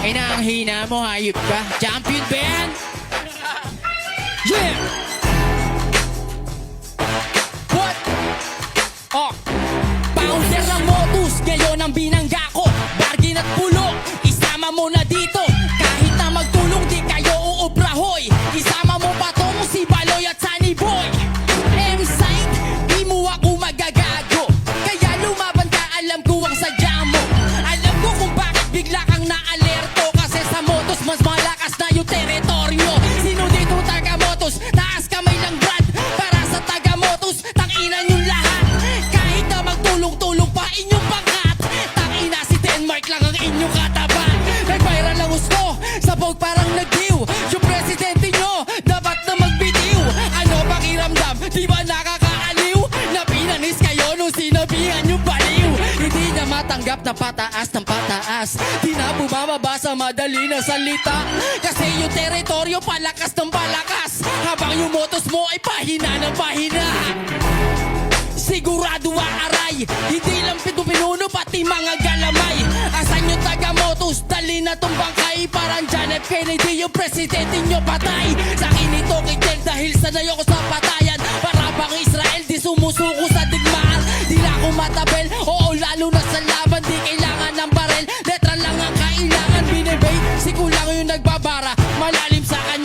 Ay na, ang hina mo, hayop ka. Champion ba yan? Yeah! What? Oh! Bouncer ng Motus, ngayon ang binangga ko. Bargain at pulo, isama mo na dito. Kahit na magtulong, di kayo uubrahoy. Isama mo pa tong si Baloy at Sunny Boy. M-Sight, di mo ako magagago. Kaya lumaban ka, alam ko ang sadya mo. Alam ko kung bakit bigla kang naalerto. Kasi sa Motus, mas malakas na yung teritoryo. Sino dito taga-Motus? Taas kamay lang, Brad. Para sa taga-Motus, tanginan yung lahat. Kahit na magtulong-tulong pa inyong pangkat, tangina si Denmark lang ang inyong katapat. Nag-viral ang gusto, sabog parang nag-dew. Yung presidente nyo, dapat na magbitiw. Ano pakiramdam, di ba nakakaaliw? Na pinanis kayo nung sinabihan yung baliw. Hindi na matanggap na pataas ng pataas. Di na bumababa sa madali na salita. Kasi yung teritoryo palakas ng palakas, habang yung motos mo ay pahina ng pahina. Sigurado ang aray, hindi lang pinuno pati mga galamay. Asan yung taga-Motus, dali na tong bangkay. Parang John F. Kennedy yung presidente nyo patay. Sa akin ito kitel dahil sanay ako sa patayan. Para bang Israel di sumusuko sa digmaan. Di na ako matabel, oo lalo na sa laban. Di kailangan ng barel, letra lang ang kailangan. Binibay, si kulang yung nagbabara, malalim sa kanya